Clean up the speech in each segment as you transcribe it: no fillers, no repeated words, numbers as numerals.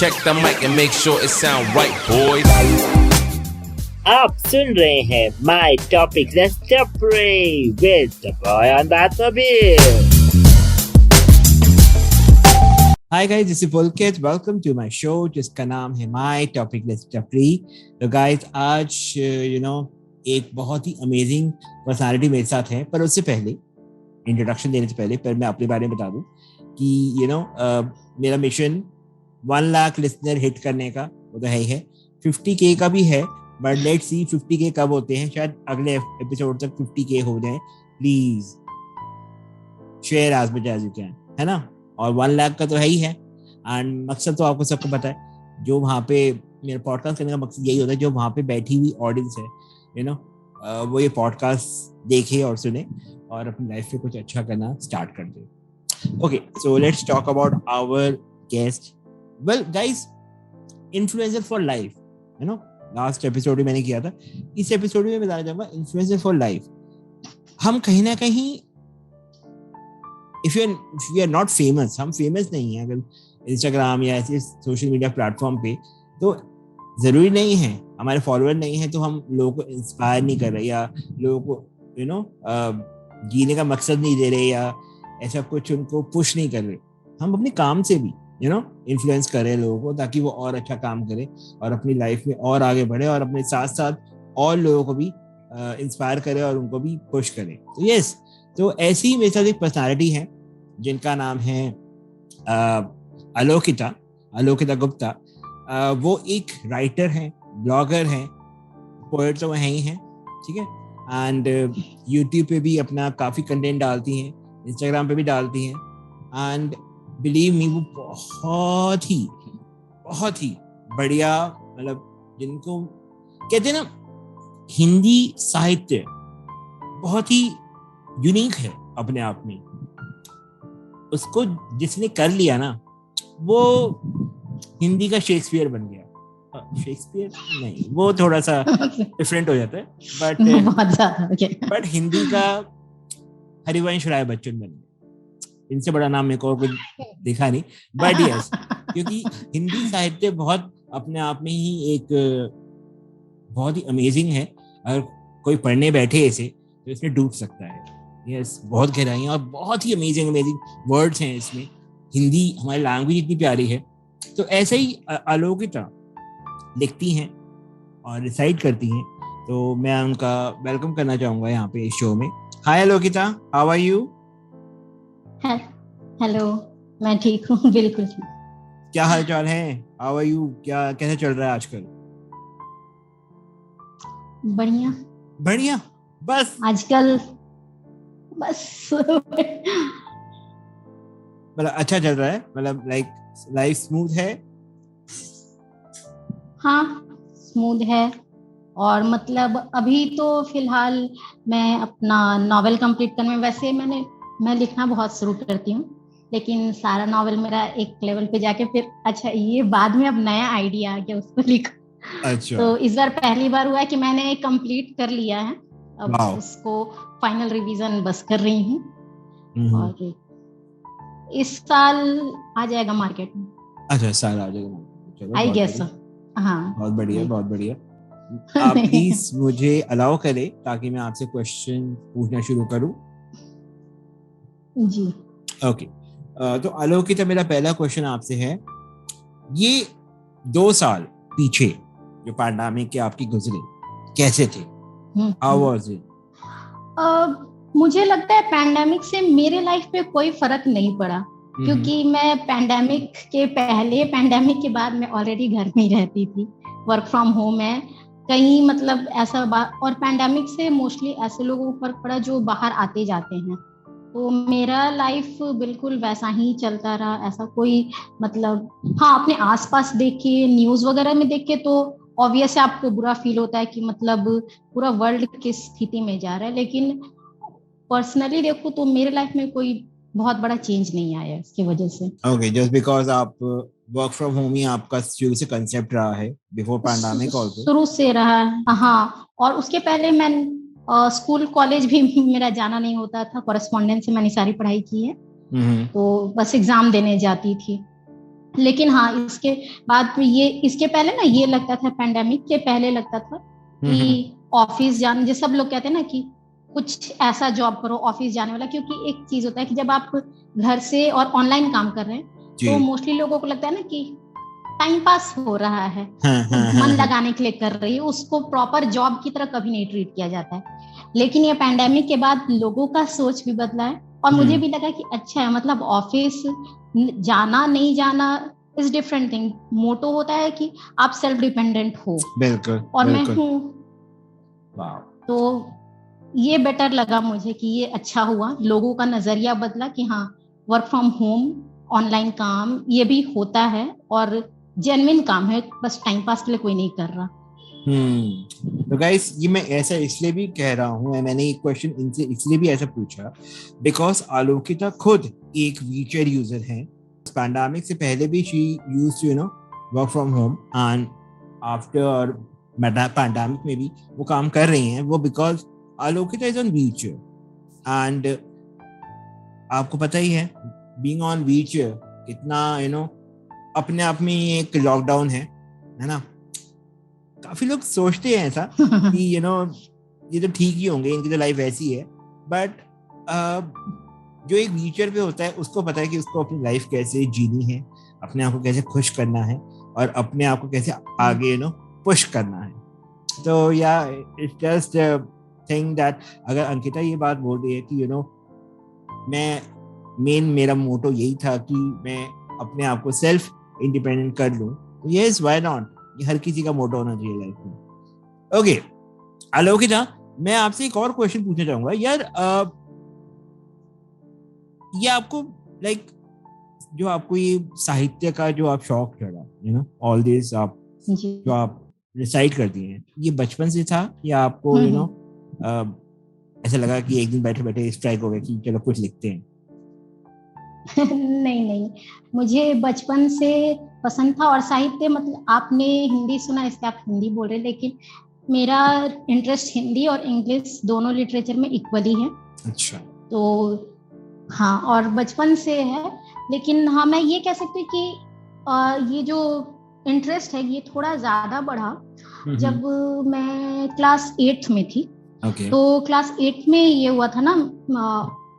check the mic and make sure it sound right, boys. आप सुन रहे हैं My Topic Let's Pray with the boy on that mobile. Hi guys, this is Pulkit. Welcome to my show जिसका नाम है My Topic Let's Pray. तो guys आज एक बहुत ही अमेजिंग पर्सनालिटी मेरे साथ है, पर उससे पहले इंट्रोडक्शन देने से पहले पर मैं अपने बारे में बता दूं कि मेरा मिशन 1 लाख लिसनर हिट करने का वो तो है ही है, 50K का भी है, बट लेट्स सी 50K कब होते हैं, शायद अगले एपिसोड तक 50K हो जाए. Please share as much as you can, है ना. और 1 लाख का तो है ही है. एंड मकसद तो आपको सबको पता है, जो वहाँ पे मेरा पॉडकास्ट करने का मकसद यही होता है, जो वहाँ पे बैठी हुई ऑडियंस है वो ये पॉडकास्ट देखे और सुने और अपनी लाइफ में कुछ अच्छा करना स्टार्ट कर दे. Okay, so let's talk about our guest. Well guys, influencer for life, last episode में मैंने किया था. इस एपिसोड में बताना चाहूंगा इन्फ्लुएंसर फॉर लाइफ. हम कहीं ना कहीं if you are not famous, हम फेमस नहीं है अगर इंस्टाग्राम या ऐसे सोशल मीडिया प्लेटफॉर्म पे, तो जरूरी नहीं है हमारे फॉलोअर नहीं है तो हम लोगों को इंस्पायर नहीं कर रहे या लोगों को जीने का मकसद नहीं दे रहे या ऐसा कुछ उनको पुश नहीं कर रहे. हम अपने काम से भी इन्फ्लुएंस कर रहे हैं लोगों को, ताकि वो और अच्छा काम करे और अपनी लाइफ में और आगे बढ़े और अपने साथ साथ और लोगों को भी इंस्पायर करे और उनको भी पुश करे. तो यस, तो ऐसी ही मेरे साथ एक पर्सनालिटी है जिनका नाम है अलोकिता गुप्ता. वो एक राइटर हैं, ब्लॉगर हैं, पोएट तो वह ही हैं, ठीक है. एंड यूट्यूब पे भी अपना काफ़ी कंटेंट डालती हैं, इंस्टाग्राम पे भी डालती हैं. एंड बिलीव मी, वो बहुत ही बढ़िया, मतलब जिनको कहते हैं ना, हिंदी साहित्य बहुत ही यूनिक है अपने आप में. उसको जिसने कर लिया ना, वो हिंदी का शेक्सपियर बन गया. शेक्सपियर नहीं, वो थोड़ा सा डिफरेंट हो जाता है, बट हिंदी का हरिवंश राय बच्चन बन गया. इनसे बड़ा नाम मेरे को कुछ देखा नहीं, बट यस, क्योंकि हिंदी साहित्य बहुत अपने आप में ही एक बहुत ही अमेजिंग है. अगर कोई पढ़ने बैठे इसे तो इसमें डूब सकता है. यस, बहुत गहराई और बहुत ही अमेजिंग वर्ड्स हैं इसमें. हिंदी हमारी लैंग्वेज इतनी प्यारी है. तो ऐसे ही अलोकिता लिखती हैं और रिसाइट करती हैं, तो मैं उनका वेलकम करना चाहूँगा यहाँ पे इस शो में. Hi Alokita, how are you? Hello, मैं ठीक हूँ, बिल्कुल. क्या हाल चाल है? How are you? क्या कैसे चल रहा है आजकल? बढ़िया बस आजकल बस मतलब अच्छा चल रहा है, मतलब लाइफ स्मूथ है? हाँ, स्मूथ है. और मतलब अभी तो फिलहाल मैं अपना नॉवेल कंप्लीट करने में, वैसे मैं लिखना बहुत शुरू करती हूँ, लेकिन सारा नॉवेल मेरा एक लेवल पे जाके फिर अच्छा ये बाद में अब नया आइडिया आ गया उसको लिखा. अच्छा. तो इस बार पहली बार हुआ है कि मैंने कंप्लीट कर लिया है. अब उसको फाइनल रिवीजन बस कर रही हूँ और इस साल आ जाएगा मार्केट में. अच्छा, साल आ जाएगा, आई गेस. हाँ, बहुत बढ़िया. आप प्लीज मुझे अलाउ करें ताकि मैं आपसे क्वेश्चन पूछना शुरू करूं. जी ओके. तो अलोकिता, मेरा पहला क्वेश्चन आपसे है, ये 2 साल पीछे जो पैंडेमिक के आपकी गुजरे, कैसे थे? How was it? मुझे लगता है पैंडेमिक से मेरे लाइफ पे कोई फर्क नहीं पड़ा, क्योंकि मैं पैंडेमिक के पहले, पैंडेमिक के बाद मैं ऑलरेडी घर में ही रहती थी. वर्क फ्रॉम होम है कहीं, मतलब ऐसा और पैंडेमिक से मोस्टली ऐसे लोगों को फर्क पड़ा जो बाहर आते जाते हैं. तो मेरा लाइफ बिल्कुल वैसा ही चलता रहा. ऐसा कोई मतलब, हाँ, अपने आसपास देख के, न्यूज वगैरह में देख के तो ऑब्वियस है आपको बुरा फील होता है कि मतलब पूरा वर्ल्ड किस स्थिति में जा रहा है, लेकिन पर्सनली देखो तो मेरे लाइफ में कोई बहुत बड़ा चेंज नहीं आया इसकी वजह से. ओके, जस्ट बिकॉज आप वर्क फ्रॉम होम ही आपका शुरू से कंसेप्ट रहा है, बिफोर पैंडेमिक आल्सो शुरू से रहा है. हाँ, और उसके पहले मैं स्कूल कॉलेज भी मेरा जाना नहीं होता था, कॉरेस्पॉन्डेंस से मैंने सारी पढ़ाई की है. तो बस एग्जाम देने जाती थी. लेकिन हाँ, इसके बाद ये, इसके पहले ना ये लगता था, पैंडेमिक के पहले लगता था कि ऑफिस जाने, जो सब लोग कहते हैं ना कि कुछ ऐसा जॉब करो ऑफिस जाने वाला, क्योंकि एक चीज होता है कि जब आप घर से और ऑनलाइन काम कर रहे हैं तो मोस्टली लोगों को लगता है ना कि टाइम पास हो रहा है, मन लगाने के लिए कर रही है, उसको प्रॉपर जॉब की तरह कभी नहीं ट्रीट किया जाता है। लेकिन ये पैंडेमिक के बाद लोगों का सोच भी बदला है, और मुझे भी लगा कि अच्छा है, मतलब ऑफिस जाना नहीं जाना इज डिफरेंट थिंग। मोटो होता है कि आप सेल्फ डिपेंडेंट हो, बिल्कुल, और बिल्कुल। मैं हूँ। तो ये बेटर लगा मुझे कि ये अच्छा हुआ, लोगों का नजरिया बदला कि हाँ, वर्क फ्रॉम होम, ऑनलाइन काम ये भी होता है और जेन्युइन काम है, बस टाइम पास के लिए कोई नहीं कर रहा। तो गाइस, ये मैं ऐसा इसलिए भी कह रहा हूँ, मैंने एक क्वेश्चन इनसे इसलिए भी ऐसा पूछा बिकॉज आलोकिता खुद एक व्हीलचेयर यूजर है। पैंडेमिक से पहले भी she used to work from home, and after pandemic में भी वो काम कर रही हैं, वो because Alokita is on wheelchair. And आपको पता ही है बीइंग ऑन व्हीलचेयर कितना अपने आप में एक लॉकडाउन है ना। काफी लोग सोचते हैं ऐसा कि ये तो ठीक ही होंगे, इनकी तो लाइफ ऐसी है, बट जो एक व्हीलचेयर पे होता है उसको पता है कि उसको अपनी लाइफ कैसे जीनी है, अपने आप को कैसे खुश करना है और अपने आप को कैसे आगे पुश करना है। तो या इट्स जस्ट थिंग दैट अगर अंकिता ये बात बोल रही है कि मेरा मोटो यही था कि मैं अपने आप को सेल्फ इंडिपेंडेंट कर लूं, यस व्हाई नॉट, ये हर किसी का मोटो होना चाहिए लाइफ में। ओके आलोकिता, मैं आपसे एक और क्वेश्चन पूछना चाहूंगा यार। ये आपको लाइक जो आपको ये साहित्य का जो आप शौक चढ़ा ऑल दिस आप जो आप रिसाइट करती हैं, ये बचपन से था या आपको ऐसा लगा कि एक दिन बैठे बैठे स्ट्राइक हो गया कि चलो कुछ लिखते हैं? नहीं, मुझे बचपन से पसंद था, और साहित्य मतलब आपने हिंदी सुना इसलिए आप हिंदी बोल रहे, लेकिन मेरा इंटरेस्ट हिंदी और इंग्लिश दोनों लिटरेचर में इक्वली है। अच्छा। तो हाँ, और बचपन से है, लेकिन हाँ मैं ये कह सकती हूँ कि ये जो इंटरेस्ट है ये थोड़ा ज्यादा बढ़ा जब मैं क्लास 8th में थी। तो क्लास 8 में ये हुआ था ना,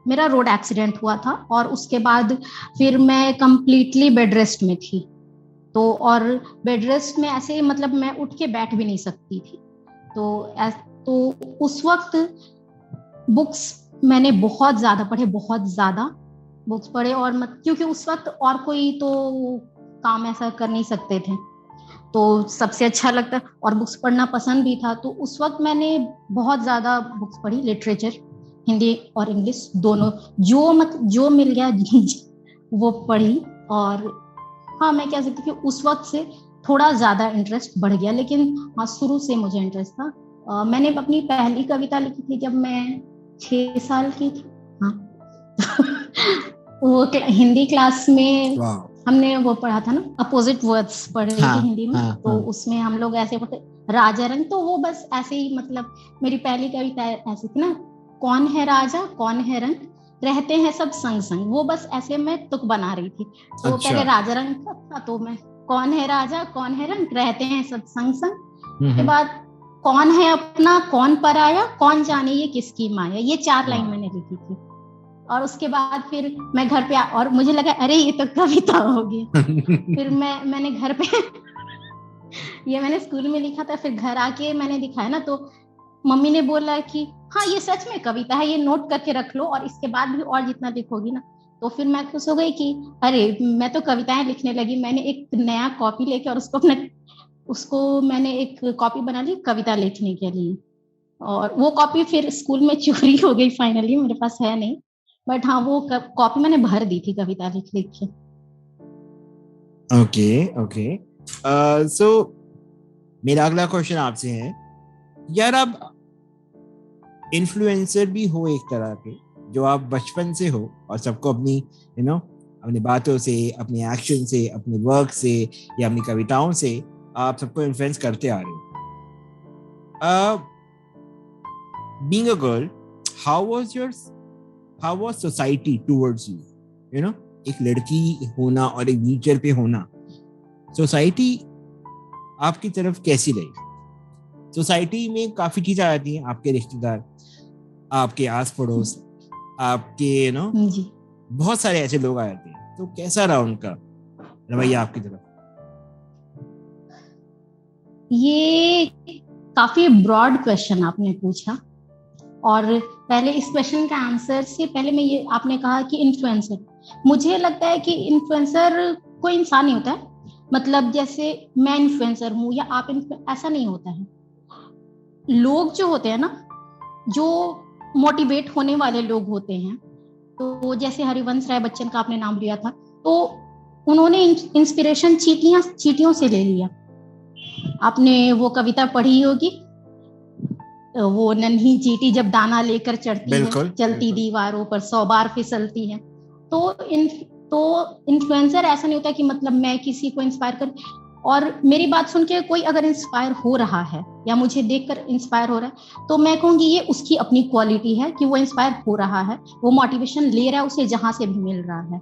मेरा रोड एक्सीडेंट हुआ था, और उसके बाद फिर मैं कंप्लीटली बेड रेस्ट में थी। तो और बेड रेस्ट में ऐसे मतलब मैं उठ के बैठ भी नहीं सकती थी। तो उस वक्त बुक्स मैंने बहुत ज्यादा बुक्स पढ़े, और क्योंकि उस वक्त और कोई तो काम ऐसा कर नहीं सकते थे, तो सबसे अच्छा लगता और बुक्स पढ़ना पसंद भी था। तो उस वक्त मैंने बहुत ज्यादा बुक्स पढ़ी, लिटरेचर हिंदी और इंग्लिश दोनों, जो मिल गया वो पढ़ी। और हाँ मैं कह सकती हूँ कि उस वक्त से थोड़ा ज्यादा इंटरेस्ट बढ़ गया, लेकिन हाँ शुरू से मुझे इंटरेस्ट था। मैंने अपनी पहली कविता लिखी थी जब मैं 6 साल की थी। हाँ वो हिंदी क्लास में हमने वो पढ़ा था ना, अपोजिट वर्ड्स पढ़े थे हिंदी में। तो उसमें हम लोग ऐसे बोलते राजा रंग, तो वो बस ऐसे ही, मतलब मेरी पहली कविता ऐसी थी ना, कौन है राजा कौन है रंग, रहते हैं सब संग संग, वो बस ऐसे मैं तुक बना रही थी। तो पहले राजा रंग था, तो मैं कौन है राजा कौन है रंग, रहते हैं सब संग संग, के बाद कौन है अपना कौन पराया, कौन जाने ये किसकी माया, ये 4 लाइन मैंने लिखी थी। और उसके बाद फिर मैं घर पे और मुझे लगा अरे ये तो कविता होगी। फिर मैंने घर पे ये मैंने स्कूल में लिखा था, फिर घर आके मैंने दिखाया ना, तो मम्मी ने बोला कि हाँ ये सच में कविता है, ये नोट करके रख लो और इसके बाद भी और जितना लिखोगी ना। तो फिर मैं खुश हो गई कि अरे मैं तो कविताएं लिखने लगी। मैंने एक नया कॉपी लेके और उसको मैंने एक कॉपी बना ली कविता लिखने के लिए, और वो कॉपी फिर स्कूल में चोरी हो गई, फाइनली मेरे पास है नहीं, बट हाँ वो कॉपी मैंने भर दी थी कविता लिख के। ओके सो मेरा अगला क्वेश्चन आपसे है यार, आप इन्फ्लुएंसर भी हो एक तरह के, जो आप बचपन से हो और सबको अपनी अपनी बातों से, अपने एक्शन से, अपने वर्क से या अपनी कविताओं से आप सबको इन्फ्लुएंस करते आ रहे हो। Being a girl, how was society towards you? एक लड़की होना और एक व्हीलचेयर पे होना, सोसाइटी आपकी तरफ कैसी रही? सोसाइटी में काफी चीजें आती हैं, आपके रिश्तेदार, आपके आस पड़ोस, आपके जी। बहुत सारे ऐसे लोग आ जाते हैं, तो कैसा रहा उनका रवैया आपकी तरफ? ये काफी ब्रॉड क्वेश्चन आपने पूछा, और पहले इस क्वेश्चन का आंसर से पहले मैं ये, आपने कहा कि इन्फ्लुएंसर, मुझे लगता है कि इन्फ्लुएंसर कोई इंसान नहीं होता है। मतलब जैसे मैं इन्फ्लुएंसर हूँ या आप ऐसा नहीं होता है। लोग जो होते हैं ना, जो मोटिवेट होने वाले लोग होते हैं, तो जैसे हरिवंश राय बच्चन का आपने नाम लिया था, तो उन्होंने इंस्पिरेशन चींटियों से ले लिया। आपने वो कविता पढ़ी होगी, वो नन्ही चींटी जब दाना लेकर चढ़ती है, चलती दीवारों पर 100 बार फिसलती है। तो इन्फ्लुएंसर ऐसा नहीं होता कि मतलब मैं किसी को इंस्पायर कर, और मेरी बात सुन के कोई अगर इंस्पायर हो रहा है या मुझे देखकर इंस्पायर हो रहा है, तो मैं कहूंगी ये उसकी अपनी क्वालिटी है कि वो इंस्पायर हो रहा है, वो मोटिवेशन ले रहा है, उसे जहां से भी मिल रहा है।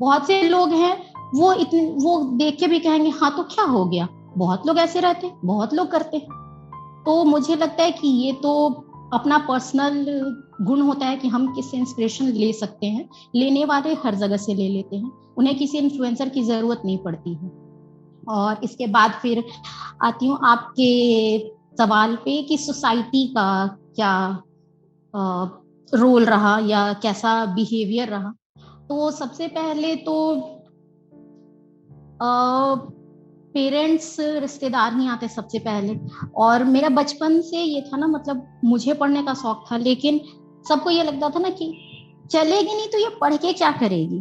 बहुत से लोग हैं वो देख के भी कहेंगे हाँ तो क्या हो गया, बहुत लोग ऐसे रहते हैं, बहुत लोग करते हैं। तो मुझे लगता है कि ये तो अपना पर्सनल गुण होता है कि हम किससे इंस्पिरेशन ले सकते हैं। लेने वाले हर जगह से ले लेते हैं, उन्हें किसी इन्फ्लुएंसर की जरूरत नहीं पड़ती है। और इसके बाद फिर आती हूँ आपके सवाल पे कि सोसाइटी का क्या रोल रहा या कैसा बिहेवियर रहा। तो सबसे पहले तो पेरेंट्स, रिश्तेदार नहीं आते सबसे पहले। और मेरा बचपन से ये था ना, मतलब मुझे पढ़ने का शौक था, लेकिन सबको ये लगता था ना कि चलेगी नहीं तो ये पढ़ के क्या करेगी।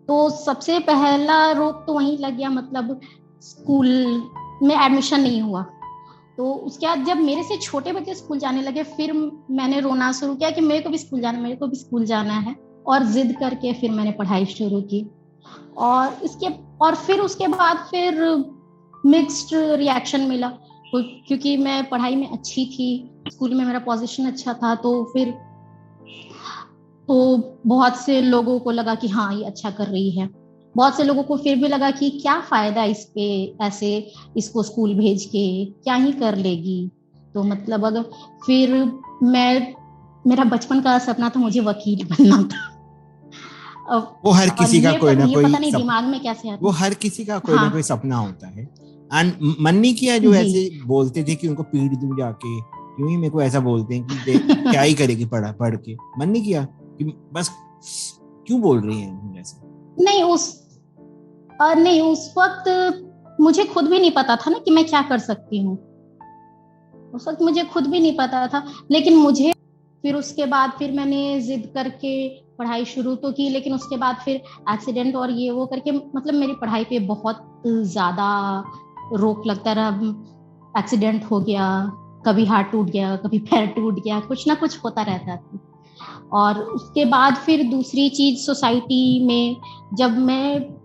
तो सबसे पहला रोक तो वहीं लग गया, मतलब स्कूल में एडमिशन नहीं हुआ। तो उसके बाद जब मेरे से छोटे बच्चे स्कूल जाने लगे, फिर मैंने रोना शुरू किया कि मेरे को भी स्कूल जाना, मेरे को भी स्कूल जाना है। और जिद करके फिर मैंने पढ़ाई शुरू की। और फिर उसके बाद फिर मिक्स्ड रिएक्शन मिला, क्योंकि मैं पढ़ाई में अच्छी थी, स्कूल में मेरा पोजीशन अच्छा था। तो बहुत से लोगों को लगा कि हाँ ये अच्छा कर रही है। बहुत से लोगों को फिर भी लगा कि क्या फायदा इस पे, ऐसे इसको स्कूल भेज के क्या ही कर लेगी। तो मतलब अगर फिर मेरा बचपन का सपना था मुझे वकील बनना था। वो हर किसी का कोई ना कोई, पता नहीं दिमाग में कैसे आता, वो हर किसी का कोई ना कोई सपना होता है। एंड मन नहीं किया जो ऐसे बोलते थे कि उनको पीट दूं जाके, क्यों ही मेरे को ऐसा बोलते हैं कि देख क्या ही करेगी पढ़ के, मन नहीं किया कि बस क्यों बोल रही हैं ऐसे? नहीं, उस वक्त मुझे खुद भी नहीं पता था ना कि मैं क्या कर सकती हूँ। उस वक्त मुझे खुद भी नहीं पता था, लेकिन मुझे फिर उसके बाद फिर मैंने जिद करके पढ़ाई शुरू तो की, लेकिन उसके बाद फिर एक्सीडेंट और ये वो करके मतलब मेरी पढ़ाई पे बहुत ज्यादा रोक लगता रहा। एक्सीडेंट हो गया, कभी हाथ टूट गया, कभी पैर टूट गया, कुछ ना कुछ होता रहता था। और उसके बाद फिर दूसरी चीज, सोसाइटी में जब मैं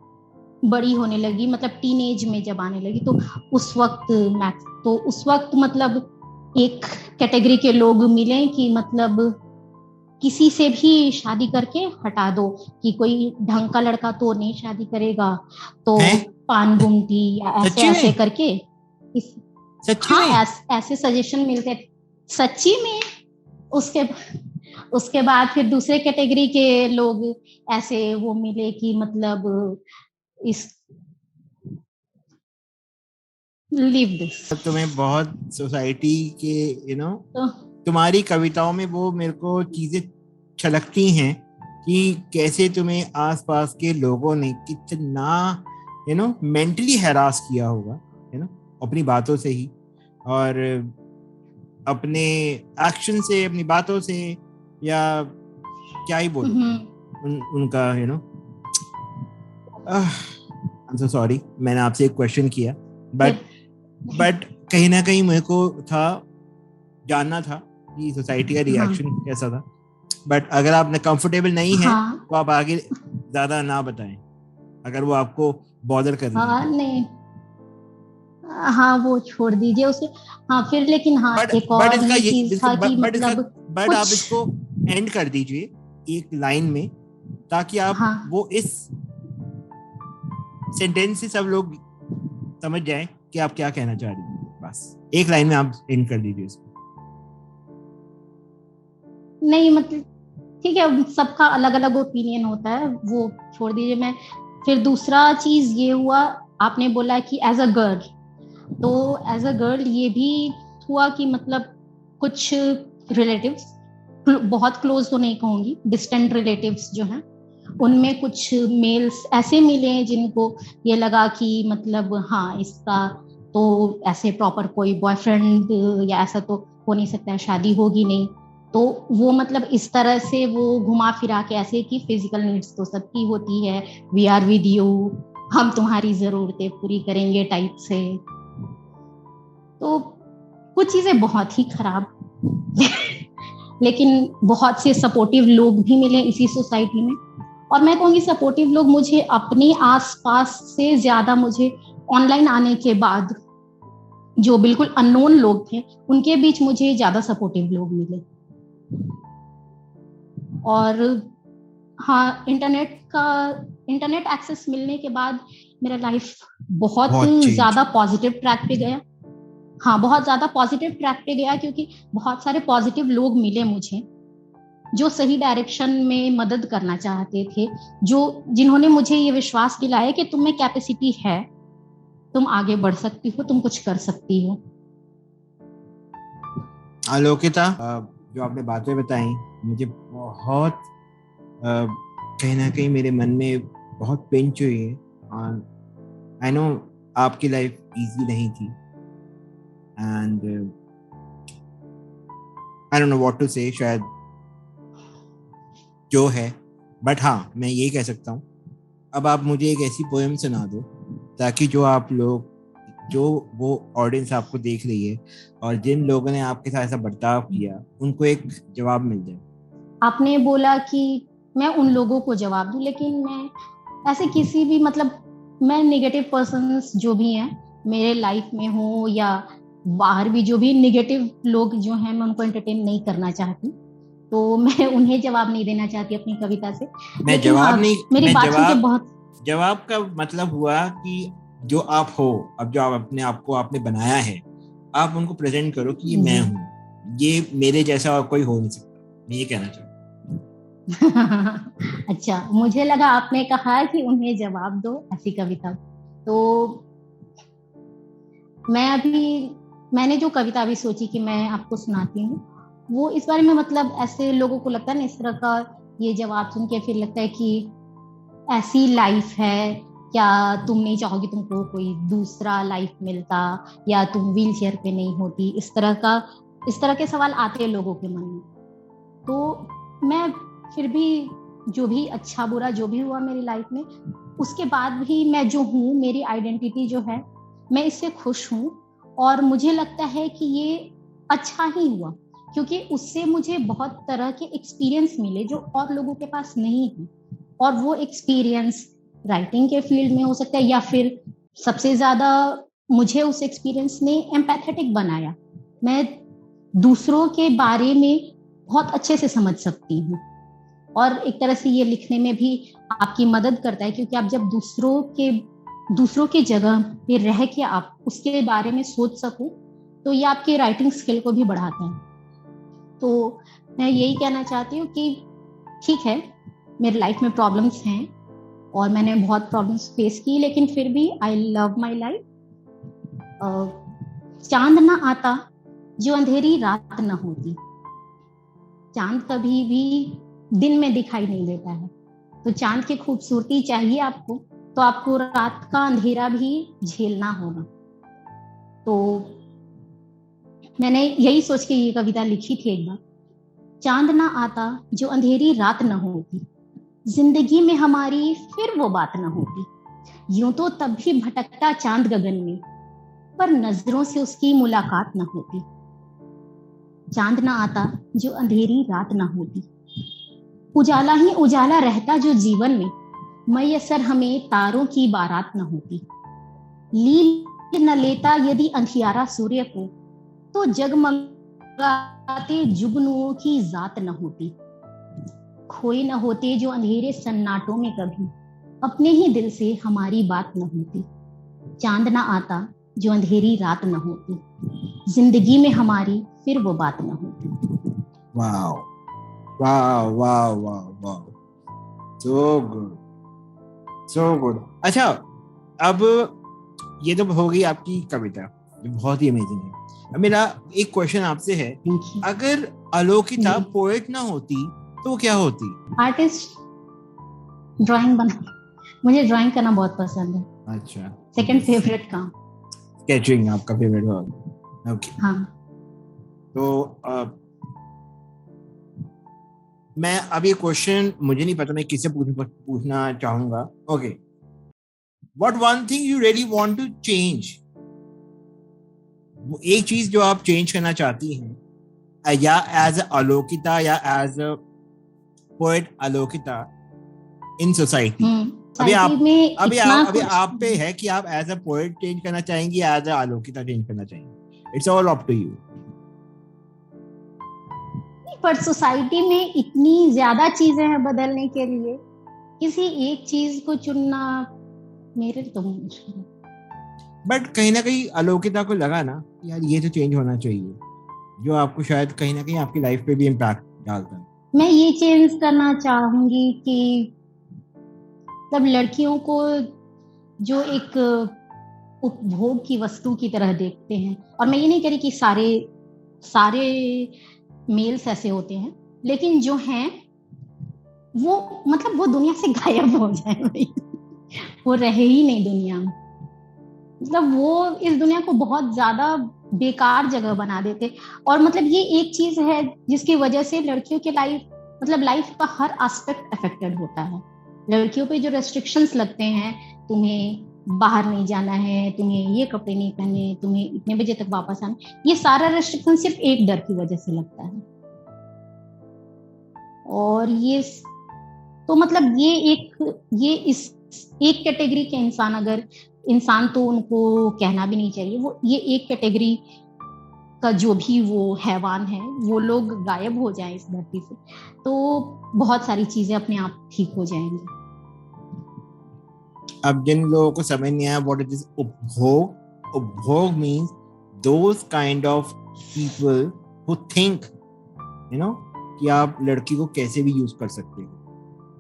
बड़ी होने लगी, मतलब टीनेज में जब आने लगी, तो उस वक्त मतलब एक कैटेगरी के लोग मिले कि मतलब किसी से भी शादी करके हटा दो, कि कोई ढंग का लड़का तो नहीं शादी करेगा, तो पान गुमटी या ऐसे करके ऐसे सजेशन मिलते सच्ची में। उसके बाद फिर दूसरे कैटेगरी के लोग ऐसे वो मिले कि मतलब इस लिव दिस। तुम्हें बहुत सोसाइटी के तुम्हारी कविताओं में वो मेरे को चीजें छलकती हैं कि कैसे तुम्हें आसपास के लोगों ने कितना मेंटली हैरास किया होगा अपनी बातों से ही, और अपने एक्शन से, अपनी बातों से, या क्या ही बोलूं उनका I'm so sorry, मैंने आपसे एक क्वेश्चन किया, बट कहीं ना कहीं मेरे को जानना था कि सोसाइटी का रिएक्शन कैसा था। बट अगर आप कंफर्टेबल नहीं है तो आप आगे ज्यादा ना बताएं, अगर वो आपको बॉदर कर रही है। नहीं, वो छोड़ दीजिए उसे। फिर लेकिन एक और चीज था कि मतलब बट आप इसको एंड कर दीजिए एक लाइन में, ताकि आप हाँ। वो इस सेंटेंस से सब लोग समझ जाएं कि आप क्या कहना चाह रही हैं। बस एक लाइन में आप एंड कर दीजिए इसको। नहीं मतलब ठीक है, सबका अलग अलग ओपिनियन होता है, वो छोड़ दीजिए। मैं फिर दूसरा चीज ये हुआ, आपने बोला कि एज अ गर्ल, तो एज अ गर्ल ये भी हुआ कि मतलब कुछ रिलेटिव्स, बहुत क्लोज तो नहीं कहूंगी, डिस्टेंट रिलेटिव्स जो हैं, उनमें कुछ मेल्स ऐसे मिले हैं जिनको ये लगा कि मतलब हाँ इसका तो ऐसे प्रॉपर कोई बॉयफ्रेंड या ऐसा तो हो नहीं सकता है, शादी होगी नहीं, तो वो मतलब इस तरह से वो घुमा फिरा के ऐसे कि फिजिकल नीड्स तो सबकी होती है, वी आर विद यू, हम तुम्हारी जरूरतें पूरी करेंगे टाइप से। तो कुछ चीजें बहुत ही खराब लेकिन बहुत से सपोर्टिव लोग भी मिले इसी सोसाइटी में। और मैं कहूँगी सपोर्टिव लोग मुझे अपने आसपास से ज्यादा मुझे ऑनलाइन आने के बाद जो बिल्कुल अननोन लोग थे उनके बीच मुझे ज्यादा सपोर्टिव लोग मिले। और हाँ, इंटरनेट एक्सेस मिलने के बाद मेरा लाइफ बहुत ज्यादा पॉजिटिव ट्रैक पे गया। हाँ, बहुत ज्यादा पॉजिटिव ट्रैक पे गया, क्योंकि बहुत सारे पॉजिटिव लोग मिले मुझे जो सही डायरेक्शन में मदद करना चाहते थे, जिन्होंने मुझे ये विश्वास दिलाया कि तुम में कैपेसिटी है, तुम आगे बढ़ सकती हो, तुम कुछ कर सकती हो। आलोकिता, जो आपने बातें बताई मुझे बहुत कहीं ना कहीं मेरे मन में बहुत पिंच हुई है। आई नो आपकी लाइफ इजी नहीं थी and I don't know what to say, शायद जो है, बट हाँ मैं ये कह सकता हूँ, अब आप मुझे एक ऐसी पोएम सुना दो ताकि जो आप लोग, जो वो ऑडियंस आपको देख रही है और जिन लोगों ने आपके साथ ऐसा बर्ताव किया उनको एक जवाब मिल जाए। आपने बोला कि मैं उन लोगों को जवाब दूं, लेकिन मैं ऐसे किसी भी मतलब मैं नेगेटिव पर्सन्स जो भी हैं मेरे लाइफ में हो या बाहर भी जो भी नेगेटिव लोग जो हैं, मैं उनको एंटरटेन नहीं करना चाहती, तो मैं उन्हें जवाब नहीं देना चाहती अपनी कविता से। मैं जवाब नहीं, मेरी बात सुन के बहुत जवाब का मतलब हुआ कि जो आप हो, अब जो आप अपने आप को आपने बनाया है, आप उनको प्रेजेंट करो कि ये मैं हूँ, ये मेरे जैसा और कोई हो नहीं सकता, मैं ये कहना चाहूँ। अच्छा, मुझे लगा आपने कहा कि उन्हें जवाब दो ऐसी कविता। तो मैंने जो कविता अभी सोची कि मैं आपको सुनाती हूँ, वो इस बारे में मतलब ऐसे लोगों को लगता है ना, इस तरह का ये जवाब सुन के फिर लगता है कि ऐसी लाइफ है क्या, तुम नहीं चाहोगी तुमको कोई दूसरा लाइफ मिलता, या तुम व्हील चेयर पे नहीं होती, इस तरह के सवाल आते हैं लोगों के मन में। तो मैं फिर भी जो भी अच्छा बुरा जो भी हुआ मेरी लाइफ में, उसके बाद भी मैं जो हूँ, मेरी आइडेंटिटी जो है, मैं इससे खुश हूँ। और मुझे लगता है कि ये अच्छा ही हुआ, क्योंकि उससे मुझे बहुत तरह के एक्सपीरियंस मिले जो और लोगों के पास नहीं है। और वो एक्सपीरियंस राइटिंग के फील्ड में हो सकता है, या फिर सबसे ज्यादा मुझे उस एक्सपीरियंस ने एम्पैथेटिक बनाया। मैं दूसरों के बारे में बहुत अच्छे से समझ सकती हूँ, और एक तरह से ये लिखने में भी आपकी मदद करता है, क्योंकि आप जब दूसरों के जगह पे रह के आप उसके बारे में सोच सको, तो ये आपके राइटिंग स्किल को भी बढ़ाता है। तो मैं यही कहना चाहती हूँ कि ठीक है, मेरे लाइफ में प्रॉब्लम्स हैं और मैंने बहुत प्रॉब्लम्स फेस की, लेकिन फिर भी आई लव माई लाइफ। चांद ना आता जो अंधेरी रात ना होती, चांद कभी भी दिन में दिखाई नहीं देता है, तो चांद की खूबसूरती चाहिए आपको, तो आपको रात का अंधेरा भी झेलना होगा। तो मैंने यही सोच के ये कविता लिखी थी एक बार। चांद ना आता जो अंधेरी रात ना होती, जिंदगी में हमारी फिर वो बात ना होती, यूं तो तब भी भटकता चांद गगन में, पर नजरों से उसकी मुलाकात ना होती। चांद ना आता जो अंधेरी रात ना होती, उजाला ही उजाला रहता जो जीवन में, मैसर हमें तारों की बारात न होती। लील न लेता यदि अंधियारा सूर्य को, तो जगमगाते जुगनुओं की जात न होती। खोए न होते जो अंधेरे सन्नाटों में कभी, अपने ही दिल से हमारी बात न होती, चांद ना आता जो अंधेरी रात न होती, जिंदगी में हमारी फिर वो बात न होती। Wow wow wow wow wow, so good so good. अच्छा, अब ये तो हो गई आपकी कविता, जो बहुत ही अमेजिंग है। अब मेरा एक क्वेश्चन आपसे है, अगर आलोकिता पोएट ना होती तो वो क्या होती? आर्टिस्ट, ड्राइंग बना, मुझे ड्राइंग करना बहुत पसंद है। अच्छा, सेकंड फेवरेट काम स्केचिंग आपका फेवरेट होगा। ओके, हाँ। तो मैं अब ये क्वेश्चन मुझे नहीं पता मैं किससे पूछना चाहूंगा। Okay, what one thing you really want to change? वो एक चीज जो आप चेंज करना चाहती हैं, या एज अ आलोकिता या as a poet Alokita in society. अभी आप पे है कि आप एज अ पोएट चेंज करना चाहेंगी, एज अ आलोकिता चेंज करना चाहेंगी। It's all up to you. पर सोसाइटी में इतनी ज्यादा चीजें हैं बदलने के लिए, किसी एक चीज को चुनना मेरे तो मुश्किल है। बट कहीं ना कहीं आलोकिता को लगा ना यार ये तो चेंज होना चाहिए, जो आपको शायद कहीं ना कहीं आपकी लाइफ पे भी इम्पैक्ट डालता है। मैं ये चेंज करना चाहूंगी कि तब लड़कियों को जो एक उपभोग की वस्तु की तरह देखते हैं, और मैं ये नहीं कह रही कि सारे मेल्स ऐसे होते हैं, लेकिन जो हैं वो मतलब वो दुनिया से गायब हो जाए, वो रहे ही नहीं दुनिया में। मतलब वो इस दुनिया को बहुत ज्यादा बेकार जगह बना देते। और मतलब ये एक चीज है जिसकी वजह से लड़कियों के लाइफ का हर एस्पेक्ट अफेक्टेड होता है। लड़कियों पे जो रेस्ट्रिक्शंस लगते हैं, तुम्हें बाहर नहीं जाना है, तुम्हें ये कपड़े नहीं पहने, तुम्हें इतने बजे तक वापस आना, ये सारा रेस्ट्रिक्शन सिर्फ एक डर की वजह से लगता है। और ये तो मतलब ये इस एक कैटेगरी के इंसान तो उनको कहना भी नहीं चाहिए, वो ये एक कैटेगरी का जो भी वो हैवान है, वो लोग गायब हो जाएं इस धरती से, तो बहुत सारी चीजें अपने आप ठीक हो जाएंगी। अब जिन लोगों को समझ नहीं आया व्हाट इज उपभोग means those kind of people who think कि आप लड़की को कैसे भी यूज कर सकते हो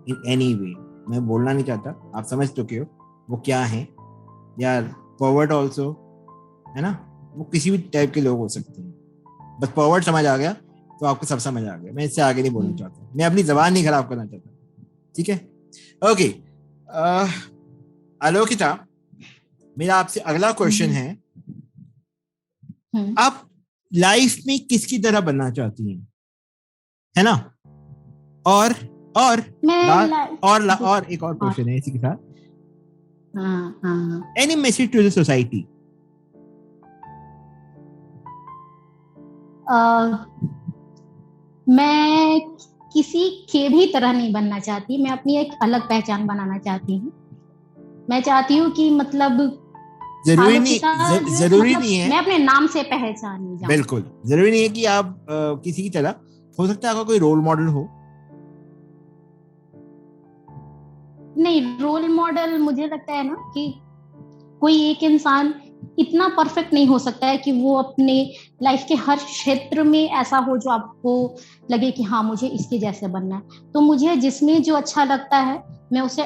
इन एनी वे। मैं बोलना नहीं चाहता, आप समझ चुके हो वो क्या है यार। पॉवर्ट ऑल्सो है ना, वो किसी भी टाइप के लोग हो सकते हैं, बस पॉवर्ट समझ आ गया तो आपको सब समझ आ गया। मैं इससे आगे नहीं बोलना चाहता, मैं अपनी जबान नहीं खराब करना चाहता, ठीक है। ओके, आलोकिता, मेरा आपसे अगला क्वेश्चन है, आप लाइफ में किसकी तरह बनना चाहती हैं, है ना? और एक और क्वेश्चन है इसी के साथ, any message to the society? मैं किसी के भी तरह नहीं बनना चाहती, मैं अपनी एक अलग पहचान बनाना चाहती हूँ। मैं चाहती हूँ कि मतलब जरूरी नहीं है मैं अपने नाम से पहचानी जाऊं। बिल्कुल जरूरी नहीं है कि आप किसी की तरह, हो सकता है आपका कोई रोल मॉडल हो। नहीं, रोल मॉडल मुझे लगता है ना कि कोई एक इंसान इतना परफेक्ट नहीं हो सकता है कि वो अपने लाइफ के हर क्षेत्र में ऐसा हो जो आपको लगे कि हाँ मुझे इसके जैसे बनना है। तो मुझे जिसमें जो अच्छा लगता है मैं उसे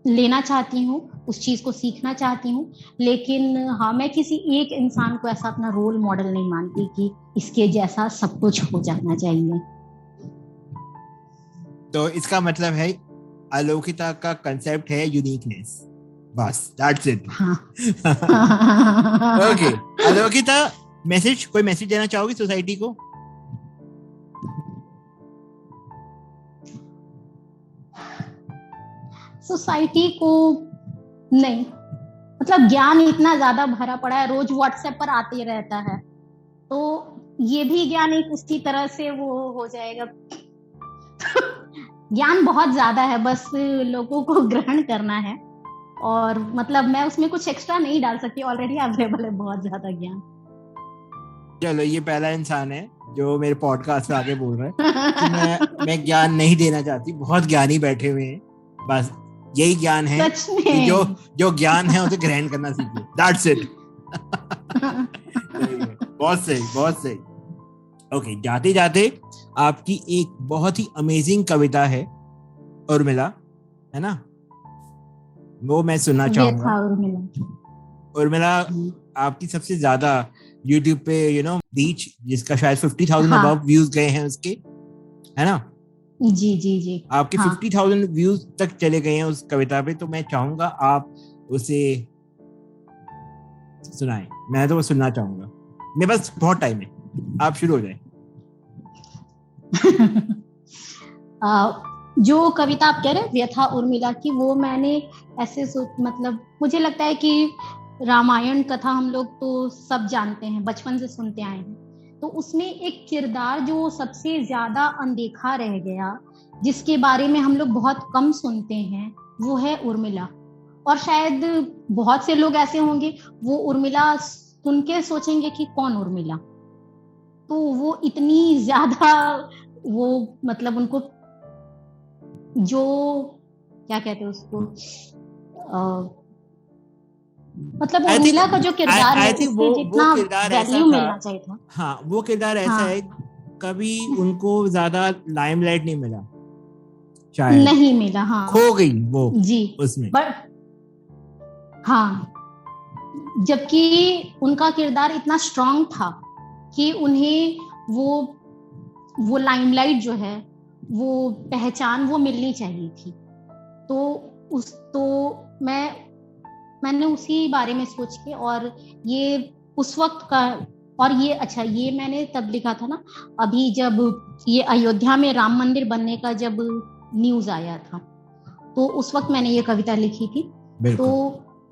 लेना चाहती हूँ, उस चीज को सीखना चाहती हूँ, लेकिन हाँ मैं किसी एक इंसान को ऐसा अपना रोल मॉडल नहीं मानती कि इसके जैसा सब कुछ हो जाना चाहिए। तो इसका मतलब है आलोकिता का कंसेप्ट है यूनिकनेस, बस दैट्स इट। ओके आलोकिता, कोई मैसेज देना चाहोगी सोसाइटी को? सोसाइटी को नहीं, मतलब ज्ञान इतना ज्यादा भरा पड़ा है, रोज व्हाट्सएप पर आते रहता है, तो ये भी ज्ञान एक उसकी तरह से वो हो जाएगा। ज्ञान बहुत ज्यादा है, बस लोगों को ग्रहण करना है, और मतलब मैं उसमें कुछ एक्स्ट्रा नहीं डाल सकती, ऑलरेडी अवेलेबल है बहुत ज्यादा ज्ञान। चलो, ये पहला इंसान है जो मेरे पॉडकास्ट में आके बोल रहा है कि मैं ज्ञान नहीं देना चाहती, बहुत ज्ञानी बैठे हुए हैं, बस यही ज्ञान है कि जो ज्ञान है उसे ग्रहण करना सीखिए, दैट्स इट। बहुत सही, बहुत सही। ओके, जाते जाते आपकी एक बहुत ही अमेजिंग कविता है उर्मिला, है ना, वो मैं सुनना चाहूंगा। उर्मिला, आपकी सबसे ज्यादा YouTube पे रीच, जिसका शायद 50,000 अबव व्यूज गए हैं उसके, है ना? जी जी जी, आपके 50,000 व्यूज तक चले गए हैं उस कविता पे, तो मैं चाहूंगा आप उसे सुनाएं। मैं तो वो सुनना चाहूंगा, मेरे पास बहुत टाइम है, आप शुरू हो जाएं। जो कविता आप कह रहे हैं व्यथा उर्मिला की, वो मैंने ऐसे मतलब मुझे लगता है कि रामायण कथा हम लोग तो सब जानते हैं, बचपन से सुनते आए हैं, तो उसमें एक किरदार जो सबसे ज्यादा अनदेखा रह गया, जिसके बारे में हम लोग बहुत कम सुनते हैं, वो है उर्मिला। और शायद बहुत से लोग ऐसे होंगे वो उर्मिला सुन के सोचेंगे कि कौन उर्मिला, तो वो इतनी ज्यादा वो मतलब उनको जो क्या कहते हैं उसको मतलब उर्मिला का जो किरदार है उससे जितना वैल्यू मिलना चाहिए था, हाँ वो किरदार ऐसा है, कभी उनको ज्यादा लाइमलाइट नहीं मिला, शायद नहीं मिला, हाँ खो गई वो जी उसमें, हाँ, जबकि उनका किरदार इतना स्ट्रांग था कि उन्हें वो लाइमलाइट जो है, वो पहचान वो मिलनी चाहिए थी। तो मैंने उसी बारे में सोच के, और ये उस वक्त का, और ये अच्छा, ये मैंने तब लिखा था ना, अभी जब ये अयोध्या में राम मंदिर बनने का जब न्यूज आया था, तो उस वक्त मैंने ये कविता लिखी थी। तो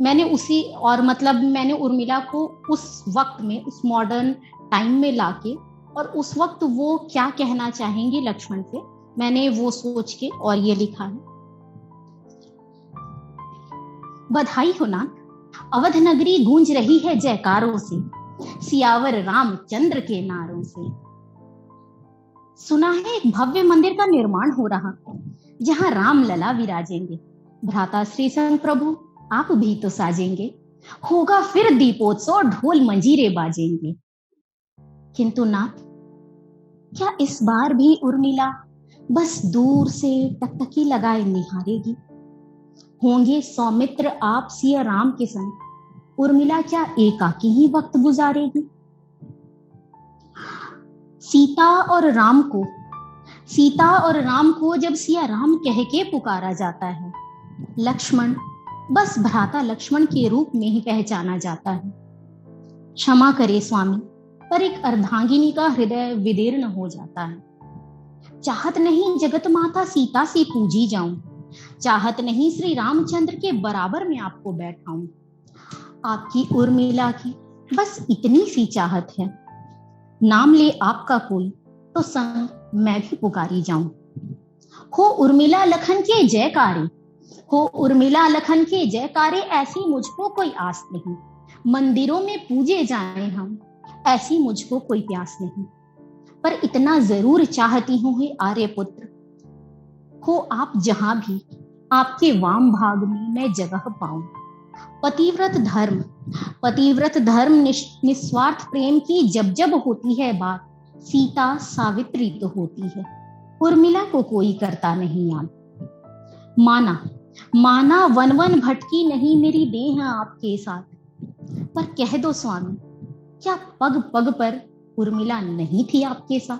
मैंने उसी, और मतलब मैंने उर्मिला को उस वक्त में, उस मॉडर्न टाइम में लाके, और उस वक्त वो क्या कहना चाहेंगी लक्ष्मण से, मैंने वो सोच के और ये लिखा है। बधाई हो नाथ, अवध नगरी गूंज रही है जयकारों से, सियावर रामचंद्र के नारों से। सुना है एक भव्य मंदिर का निर्माण हो रहा, जहां राम लला विराजेंगे, भ्राता श्री संग प्रभु आप भी तो साजेंगे, होगा फिर दीपोत्सव, ढोल मंजीरे बाजेंगे। किंतु नाथ, क्या इस बार भी उर्मिला बस दूर से टकटकी लगाए निहारेगी? होंगे सौमित्र आप सिया राम के संग, उर्मिला क्या एकाकी ही वक्त गुजारेगी? सीता और राम को जब सिया राम कह के पुकारा जाता है, लक्ष्मण बस भ्राता लक्ष्मण के रूप में ही पहचाना जाता है। क्षमा करे स्वामी, पर एक अर्धांगिनी का हृदय विदीर्ण हो जाता है। चाहत नहीं जगत माता सीता से पूजी जाऊं, चाहत नहीं श्री रामचंद्र के बराबर में आपको बैठाऊं। आपकी उर्मिला की बस इतनी सी चाहत है, नाम ले आपका कोई तो संग मैं भी पुकारी जाऊं। हो उर्मिला लखन के जयकारे, हो उर्मिला लखन के जयकारे, ऐसी मुझको कोई आस नहीं। मंदिरों में पूजे जाएं हम, ऐसी मुझको कोई प्यास नहीं। पर इतना जरूर चाहती हूँ हे आर्यपुत्र, हो आप जहां भी, आपके वाम भाग में मैं जगह पाऊं। पतिव्रत धर्म निस्वार्थ प्रेम की जब जब होती है बात, सीता सावित्री तो होती है, उर्मिला को कोई करता नहीं याद। माना वन वन भटकी नहीं मेरी देह आपके साथ, पर कह दो स्वामी, क्या पग पग पर उर्मिला नहीं थी आपके साथ?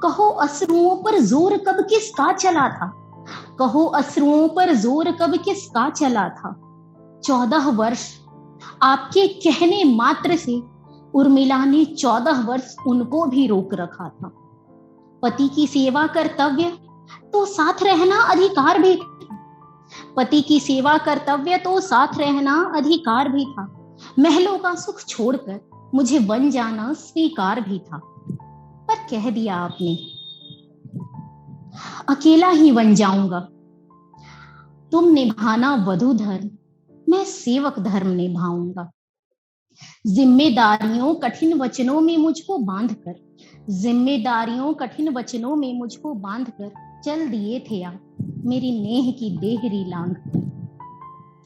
कहो अश्रुओं पर जोर कब किसका चला था, कहो अश्रुओं पर जोर कब किसका चला था। 14 वर्ष आपके कहने मात्र से उर्मिला ने 14 वर्ष उनको भी रोक रखा था। पति की सेवा कर्तव्य तो साथ रहना अधिकार भी था, पति की सेवा कर्तव्य तो साथ रहना अधिकार भी था। महलों का सुख छोड़कर मुझे बन जाना स्वीकार भी था, पर कह दिया आपने अकेला ही बन जाऊंगा। तुम निभाना वधू धर्म, मैं सेवक धर्म निभाऊंगा। जिम्मेदारियों कठिन वचनों में मुझको बांध कर, जिम्मेदारियों कठिन वचनों में मुझको बांध कर चल दिए थे आप मेरी नेह की डेहरी लांघ कर।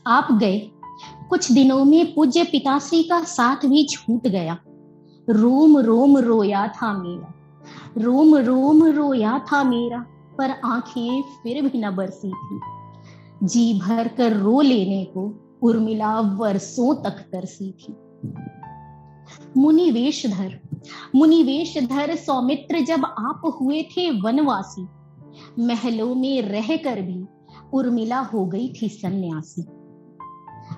आप गए कुछ दिनों में पूज्य पिताश्री का साथ भी छूट गया। रोम रोम रोया था मेरा, रोम रोम रोया था मेरा, पर आंखें फिर भी न बरसी थी। जी भर कर रो लेने को उर्मिला वर्षों तक तरसी थी। मुनिवेशधर सौमित्र जब आप हुए थे वनवासी, महलों में रहकर भी उर्मिला हो गई थी सन्यासी।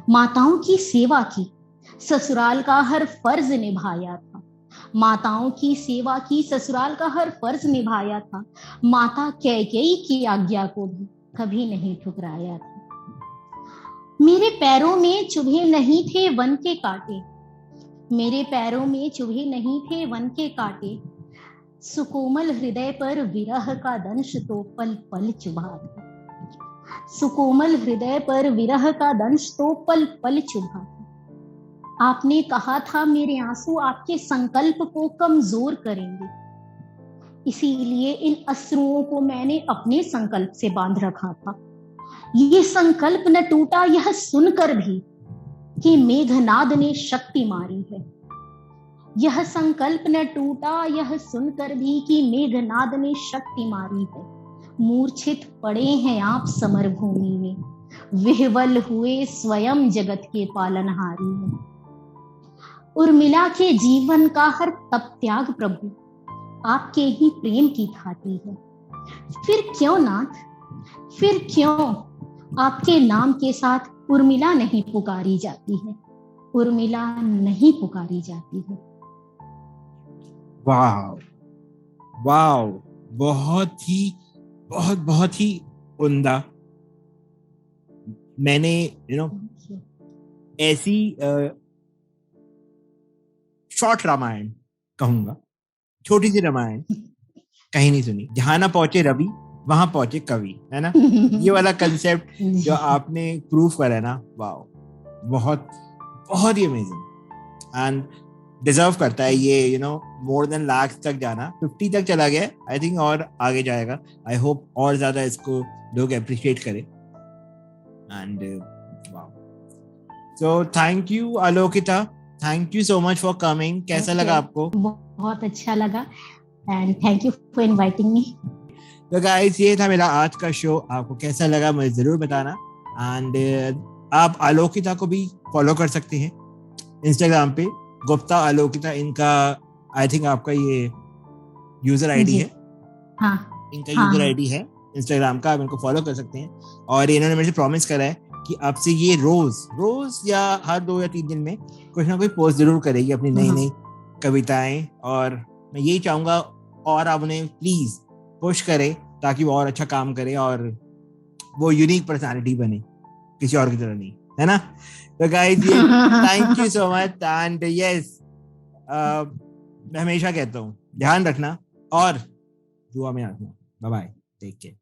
माताओं की सेवा की, ससुराल का हर फर्ज निभाया था। माताओं की सेवा की, ससुराल का हर फर्ज निभाया था। माता कैकेयी की आज्ञा को भी कभी नहीं ठुकराया था। मेरे पैरों में चुभे नहीं थे वन के कांटे, मेरे पैरों में चुभे नहीं थे वन के कांटे। सुकोमल हृदय पर विरह का दंश तो पल पल चुभा था। सुकोमल हृदय पर विरह का दंश तो पल पल चुभा था। आपने कहा था मेरे आंसू आपके संकल्प को कमजोर करेंगे, इसीलिए इन अश्रुओं को मैंने अपने संकल्प से बांध रखा था। ये संकल्प न टूटा यह सुनकर भी कि मेघनाद ने शक्ति मारी है। यह संकल्प न टूटा यह सुनकर भी कि मेघनाद ने शक्ति मारी है। मूर्छित पड़े हैं आप समर भूमि में, विह्वल हुए स्वयं जगत के पालनहारी हैं। उर्मिला के जीवन का हर तप त्याग प्रभु आपके ही प्रेम की भांति है। फिर क्यों नाथ, फिर क्यों आपके नाम के साथ उर्मिला नहीं पुकारी जाती है, उर्मिला नहीं पुकारी जाती है। वाह वाह, बहुत ही उम्दा। मैंने ऐसी शॉर्ट रामायण कहूंगा, छोटी सी रामायण कहीं नहीं सुनी। जहां ना पहुंचे रवि वहां पहुंचे कवि, है ना। ये वाला कंसेप्ट जो आपने प्रूव करा है ना, वाह, बहुत ही अमेजिंग एंड डिजर्व करता है ये मोर देन लाख तक जाना। 50 तक चला गया आई थिंक, और आगे जाएगा। आई होप और ज्यादा इसको लोग अप्रिशिएट करें। And wow, so thank you Alokita, thank you so much for coming. कैसा लगा आपको? बहुत अच्छा लगा and thank you for inviting me. तो गाइस, ये था मेरा आज का शो। आपको कैसा लगा मुझे जरूर बताना। एंड आप आलोकिता को भी फॉलो कर सकते हैं इंस्टाग्राम पे, गुप्ता आलोकिता इनका आई थिंक आपका ये यूजर आईडी है। हाँ, इनका यूजर आईडी है इंस्टाग्राम का, आप इनको फॉलो कर सकते हैं। और इन्होंने मेरे से प्रॉमिस करा है कि आपसे ये रोज या हर 2 या 3 दिन में कुछ ना कुछ पोस्ट जरूर करेगी अपनी नई नई कविताएं। और मैं यही चाहूंगा और आप उन्हें प्लीज पुश करें ताकि वो और अच्छा काम करे और वो यूनिक पर्सनालिटी बने, किसी और की तरह नहीं, है ना। तो guys, thank you so much. And yes, मैं हमेशा कहता हूँ ध्यान रखना और दुआ में रखना। Bye bye, take care.